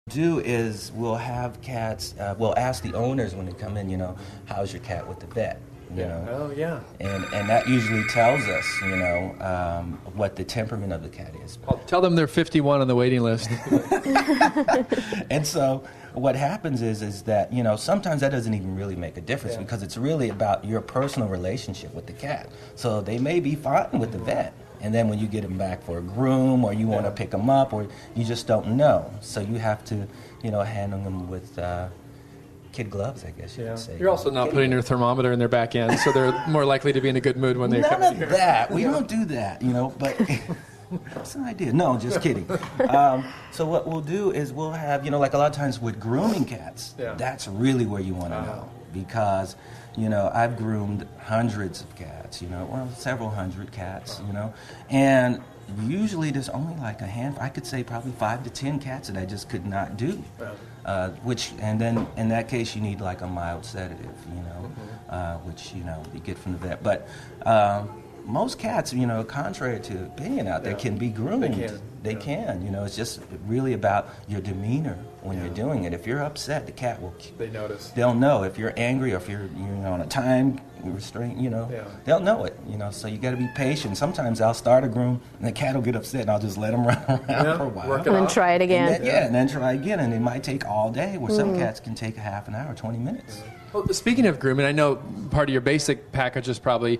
Do is we'll have cats, we'll ask the owners when they come in, how's your cat with the vet? You know? Oh, yeah. And that usually tells us, what the temperament of the cat is. I'll tell them they're 51 on the waiting list. And so what happens is that, sometimes that doesn't even really make a difference because it's really about your personal relationship with the cat. So they may be fine with the vet. And then when you get them back for a groom or you want to pick them up or you just don't know. So you have to, handle them with kid gloves, I guess you could say. You're also not putting your thermometer in their back end, so they're more likely to be in a good mood when they come in here. None of that. We don't do that, but that's an idea. No, just kidding. So what we'll do is we'll have, like a lot of times with grooming cats, that's really where you want to know because, I've groomed hundreds of cats, several hundred cats, and usually there's only like a handful, I could say probably 5 to 10 cats that I just could not do. And then in that case you need like a mild sedative, which, you get from the vet. But most cats, contrary to opinion out there, can be groomed. They can. It's just really about your demeanor when you're doing it. If you're upset, the cat will. They notice. They'll know if you're angry or if you're on a time restraint. They'll know it. So you got to be patient. Sometimes I'll start a groom and the cat will get upset and I'll just let him run around for a while. And then try it again. And then try again, and it might take all day. Where some cats can take a half an hour, 20 minutes. Well, speaking of grooming, I know part of your basic package is probably,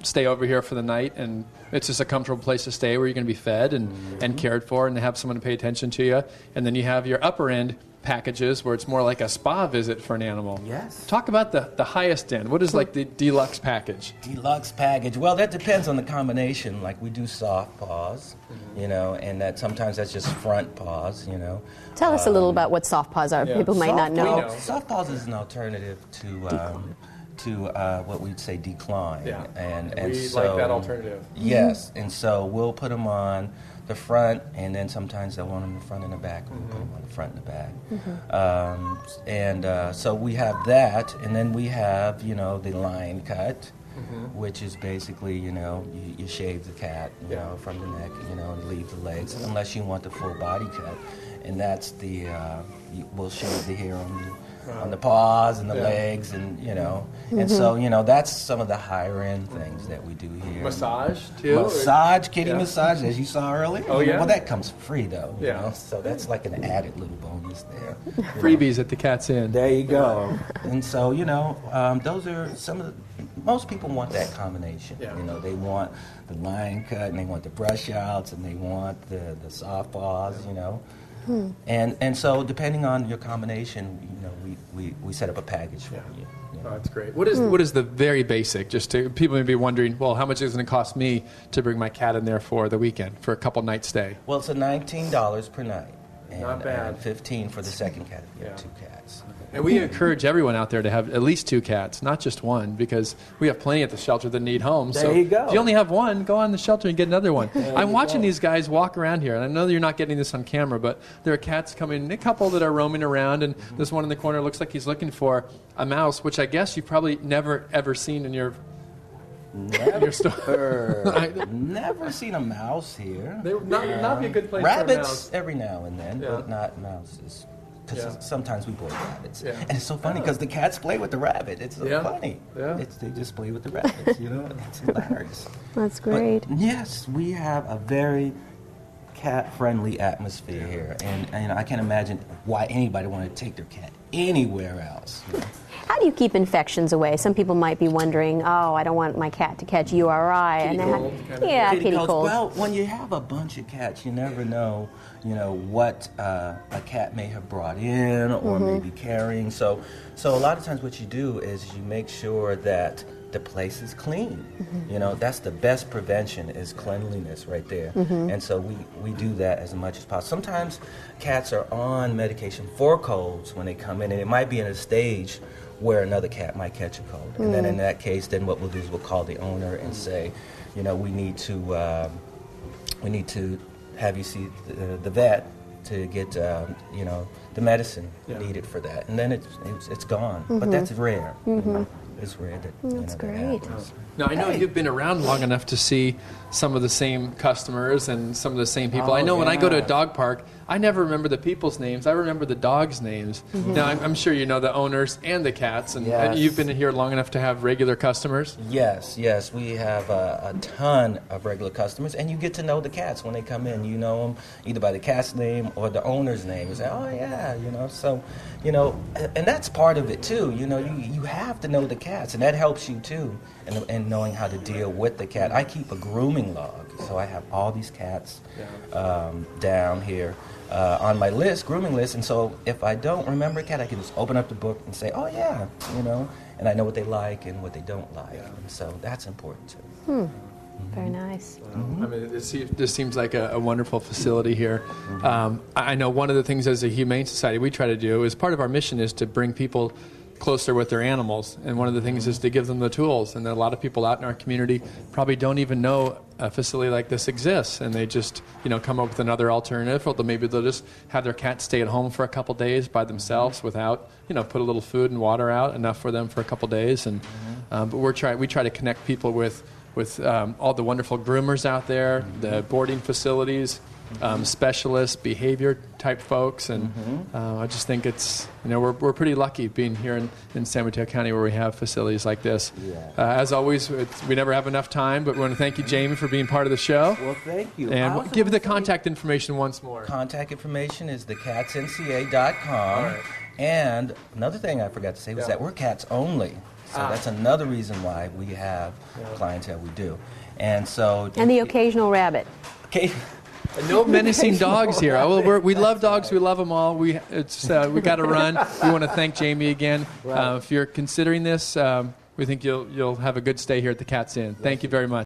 stay over here for the night, and it's just a comfortable place to stay where you're going to be fed and cared for and have someone to pay attention to you. And then you have your upper end packages where it's more like a spa visit for an animal. Yes. Talk about the highest end. What is like the deluxe package? Deluxe package. Well, that depends on the combination. Like we do soft paws, and that sometimes that's just front paws, Tell us a little about what soft paws are. People might not know. Soft paws is an alternative to what we'd say decline. Yeah. And we so, like that alternative. Yes. And so we'll put them on the front, and then sometimes they'll want them in the front and the back. We'll put them on the front and the back. So we have that, and then we have, the line cut, which is basically, you shave the cat, from the neck, and leave the legs, unless you want the full body cut. And that's we'll shave the hair on the paws and the legs, and and so that's some of the higher end things that we do here. Massage too. Kitty massage, as you saw earlier. Oh yeah. Well, that comes free though. So that's like an added little bonus there. Freebies at the Cat's Inn. There you go. And so those are some of the. Most people want that combination. They want the line cut, and they want the brush outs, and they want the soft paws. And so depending on your combination, we set up a package for you. Oh, that's great. What is the very basic? Just to people may be wondering, well, how much is it going to cost me to bring my cat in there for the weekend for a couple nights stay? Well, it's $19 per night. And, not bad. And $15 for the second cat if you have 2 cats. And we encourage everyone out there to have at least 2 cats, not just one, because we have plenty at the shelter that need homes. There you go. If you only have one, go on the shelter and get another one. I'm watching these guys walk around here, and I know you're not getting this on camera, but there are cats coming, a couple that are roaming around, and this one in the corner looks like he's looking for a mouse, which I guess you've probably never, ever seen in your store. Never seen a mouse here. They would not be a good place Rabbits for a mouse. every now and then, but not mouses. Because sometimes we board rabbits. Yeah. And it's so funny because the cats play with the rabbit. It's so funny. Yeah. They just play with the rabbits, It's hilarious. That's great. But yes, we have a very cat-friendly atmosphere here. And I can't imagine why anybody wanted to take their cat anywhere else. How do you keep infections away? Some people might be wondering, I don't want my cat to catch URI. Kitty cold. Well, when you have a bunch of cats, you never know, what a cat may have brought in or may be carrying. So a lot of times what you do is you make sure that the place is clean. That's the best prevention is cleanliness right there. And so we do that as much as possible. Sometimes cats are on medication for colds when they come in, and it might be in a stage where another cat might catch a cold. And then in that case, then what we'll do is we'll call the owner and say, we need to have you see the vet to get the medicine needed for that, and then it's gone. But that's rare. It's rare that that's great. That happens. Now, I know you've been around long enough to see some of the same customers and some of the same people. I know when I go to a dog park, I never remember the people's names. I remember the dogs' names. Now, I'm sure you know the owners and the cats, and you've been here long enough to have regular customers? Yes, we have a ton of regular customers, and you get to know the cats when they come in. You know them either by the cat's name or the owner's name. You say, oh, yeah, so, and that's part of it, too. You have to know the cats, and that helps you, too, in knowing how to deal with the cat. I keep a grooming log, so I have all these cats down here on my grooming list, and so if I don't remember a cat, I can just open up the book and say, oh, yeah, and I know what they like and what they don't like, and so that's important, too. Very nice. I mean, this seems like a wonderful facility here. I know one of the things as a Humane Society we try to do is part of our mission is to bring people closer with their animals, and one of the things is to give them the tools. And a lot of people out in our community probably don't even know a facility like this exists, and they just come up with another alternative, or maybe they'll just have their cat stay at home for a couple days by themselves without put a little food and water out, enough for them for a couple days. And but we try to connect people with all the wonderful groomers out there, the boarding facilities, specialists, behavior type folks, and I just think it's we're pretty lucky being here in San Mateo County where we have facilities like this. As always, we never have enough time, but we want to thank you, Jamie, for being part of the show. Well, thank you. And give the contact information once more. Contact information is thecatsnca.com. Right. And another thing I forgot to say was that we're cats only. So that's another reason why we have clientele we do. And the occasional rabbit. Okay. No menacing dogs here. We love dogs. We love them all. We got to run. We want to thank Jamie again. If you're considering this, we think you'll have a good stay here at the Cat's Inn. Thank you very much.